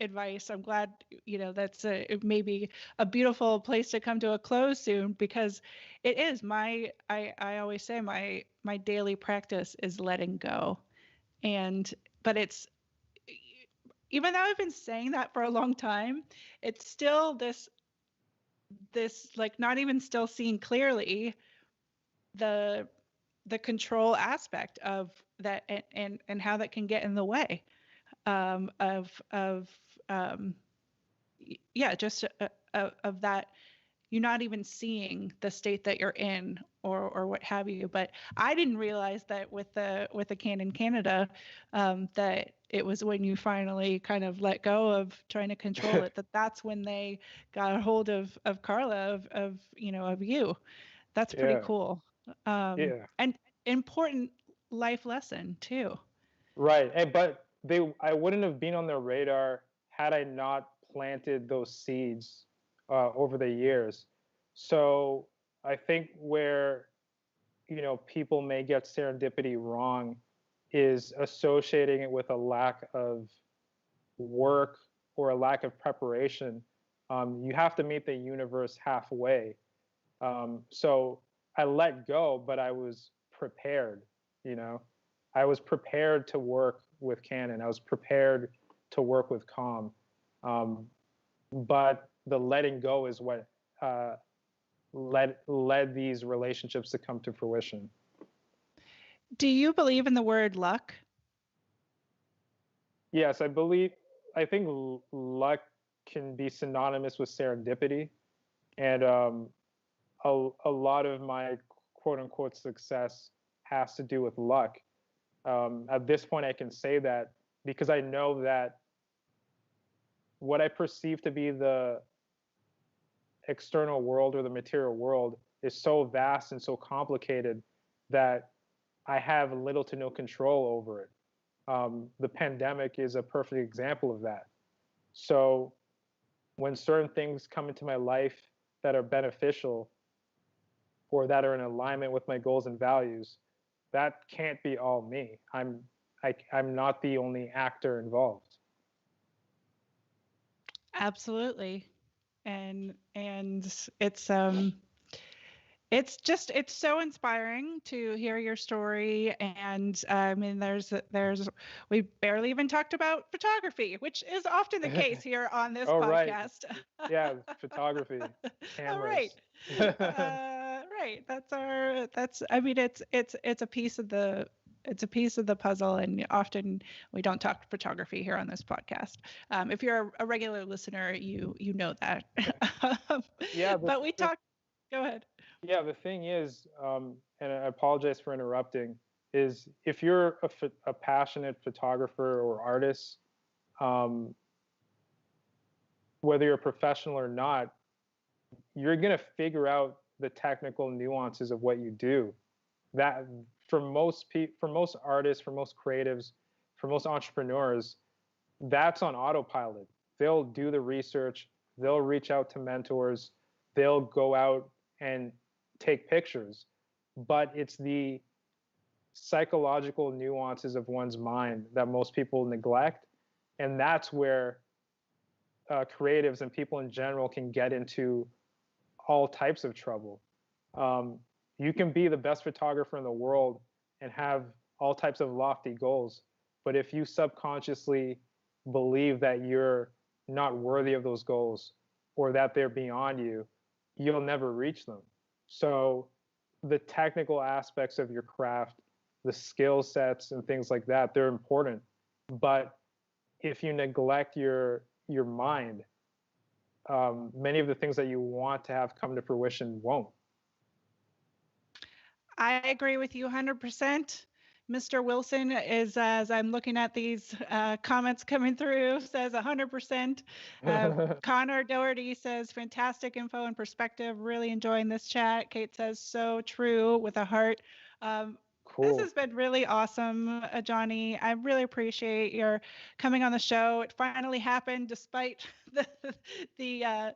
advice. I'm glad, that's maybe a beautiful place to come to a close soon, because it is I always say my daily practice is letting go. And but it's even though I've been saying that for a long time, it's still this like not even still seeing clearly the the control aspect of that, and how that can get in the way of yeah, just of that, you're not even seeing the state that you're in, or what have you. But I didn't realize that with the can in Canada, that it was when you finally kind of let go of trying to control it, that's when they got a hold of Carla, of of you. That's pretty
Yeah,
cool.
yeah,
And important life lesson too.
right. But I wouldn't have been on their radar had I not planted those seeds over the years. So I think where people may get serendipity wrong is associating it with a lack of work or a lack of preparation. You have to meet the universe halfway. So I let go, but I was prepared. You know, I was prepared to work with Canon. I was prepared to work with Calm. Um, but the letting go is what led these relationships to come to fruition.
Do you believe in the word luck?
Yes, I believe. I think luck can be synonymous with serendipity, and a lot of my quote unquote success has to do with luck. At this point, I can say that because I know that what I perceive to be the external world or the material world is so vast and so complicated that I have little to no control over it. The pandemic is a perfect example of that. So when certain things come into my life that are beneficial or that are in alignment with my goals and values, that can't be all me. I'm not the only actor involved.
Absolutely. And it's so inspiring to hear your story. And I mean, we barely even talked about photography, which is often the case here on this
Oh, right.
podcast.
Yeah, photography,
All right.
cameras.
Right. I mean, it's a piece of the puzzle, and often we don't talk photography here on this podcast. If you're a regular listener, you know that.
Yeah,
But we talk. Go ahead.
yeah, the thing is, and I apologize for interrupting, is if you're a passionate photographer or artist, um, whether you're a professional or not, you're going to figure out the technical nuances of what you do. That for most artists, for most creatives, for most entrepreneurs, that's on autopilot. They'll do the research, they'll reach out to mentors, they'll go out and take pictures. But it's the psychological nuances of one's mind that most people neglect. And that's where creatives and people in general can get into all types of trouble. Um, you can be the best photographer in the world and have all types of lofty goals, but if you subconsciously believe that you're not worthy of those goals or that they're beyond you, you'll never reach them. So the technical aspects of your craft, the skill sets and things like that, they're important. But if you neglect your mind, many of the things that you want to have come to fruition won't.
I agree with you 100%. Mr. Wilson is, as I'm looking at these comments coming through, says 100%. Connor Doherty says, fantastic info and perspective. Really enjoying this chat. Kate says, so true, with a heart. This
Cool.
has been really awesome, Ajani. I really appreciate your coming on the show. It finally happened despite the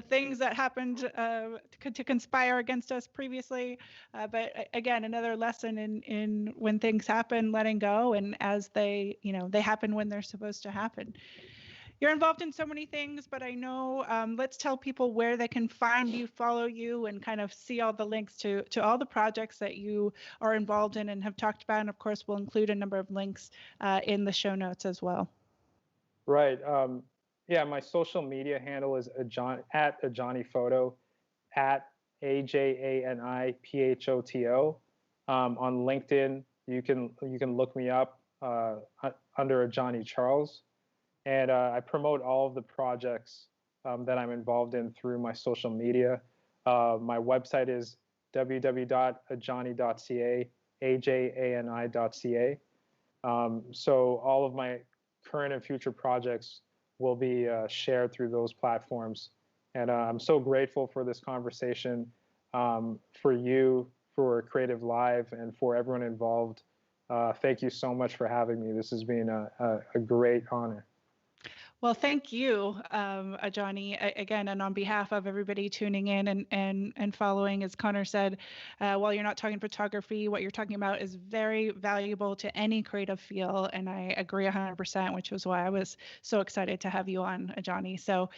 things that happened to conspire against us previously. But again, another lesson in when things happen, letting go, and as they happen when they're supposed to happen. You're involved in so many things, but I know, let's tell people where they can find you, follow you, and kind of see all the links to all the projects that you are involved in and have talked about. And of course, we'll include a number of links in the show notes as well.
Right. Yeah, my social media handle is at Ajani Photo, at AJANIPHOTO. On LinkedIn, you can look me up under Ajani Charles. And I promote all of the projects that I'm involved in through my social media. My website is www.ajani.ca, ajani.ca. So all of my current and future projects will be shared through those platforms. And I'm so grateful for this conversation, for you, for Creative Live, and for everyone involved. Thank you so much for having me. This has been a great honor.
Well, thank you, Ajani, again, and on behalf of everybody tuning in and following, as Connor said, while you're not talking photography, what you're talking about is very valuable to any creative field, and I agree 100%, which was why I was so excited to have you on, Ajani. So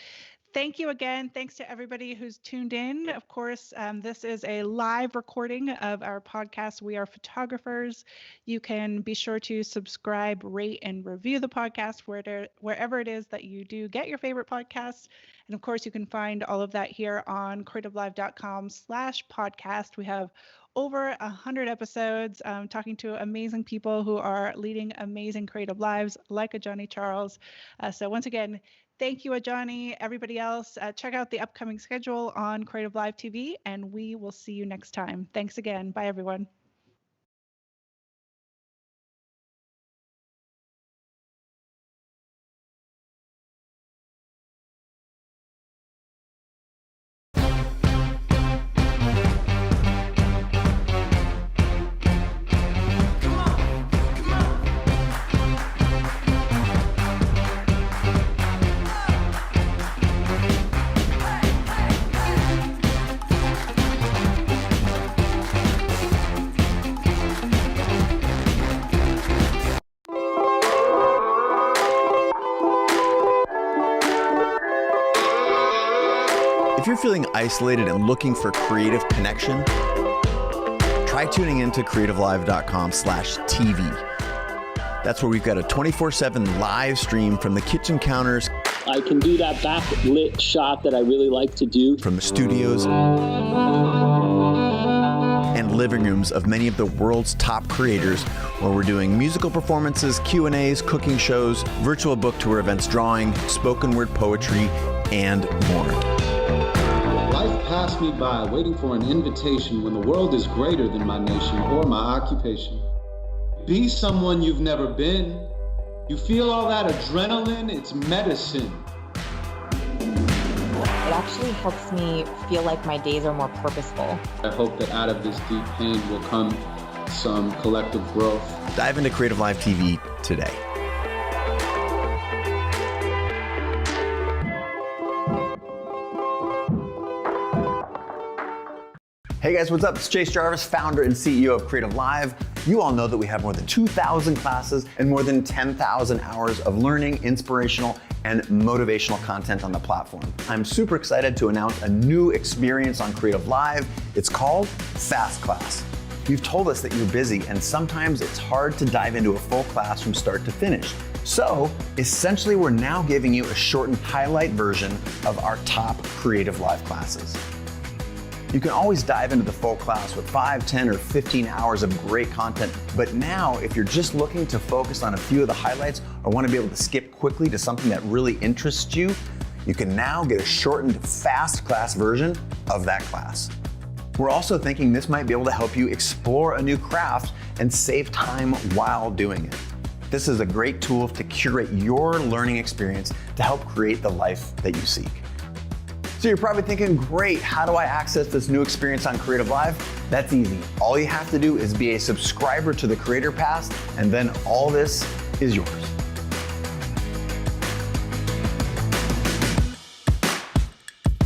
thank you again. Thanks to everybody who's tuned in. Of course, this is a live recording of our podcast, We Are Photographers. You can be sure to subscribe, rate, and review the podcast wherever it is that you do get your favorite podcasts. And of course, you can find all of that here on creativelive.com/podcast. We have over 100 episodes talking to amazing people who are leading amazing creative lives like Ajani Charles. So once again, thank you, Ajani. Everybody else, check out the upcoming schedule on Creative Live TV, and we will see you next time. Thanks again. Bye, everyone.
If you're feeling isolated and looking for creative connection, try tuning into creativelive.com/TV. That's where we've got a 24/7 live stream from the kitchen counters.
I can do that backlit shot that I really like to do.
From the studios and living rooms of many of the world's top creators, where we're doing musical performances, Q&As, cooking shows, virtual book tour events, drawing, spoken word poetry, and more.
Life passed me by waiting for an invitation when the world is greater than my nation or my occupation. Be someone you've never been. You feel all that adrenaline, it's medicine.
It actually helps me feel like my days are more purposeful.
I hope that out of this deep pain will come some collective growth.
Dive into Creative Live TV today. Hey guys, what's up? It's Chase Jarvis, founder and CEO of Creative Live. You all know that we have more than 2,000 classes and more than 10,000 hours of learning, inspirational, and motivational content on the platform. I'm super excited to announce a new experience on Creative Live. It's called Fast Class. You've told us that you're busy and sometimes it's hard to dive into a full class from start to finish. So essentially, we're now giving you a shortened highlight version of our top Creative Live classes. You can always dive into the full class with 5, 10, or 15 hours of great content. But now, if you're just looking to focus on a few of the highlights or want to be able to skip quickly to something that really interests you, you can now get a shortened, fast class version of that class. We're also thinking this might be able to help you explore a new craft and save time while doing it. This is a great tool to curate your learning experience to help create the life that you seek. So you're probably thinking, great, how do I access this new experience on CreativeLive? That's easy. All you have to do is be a subscriber to the Creator Pass, and then all this is yours.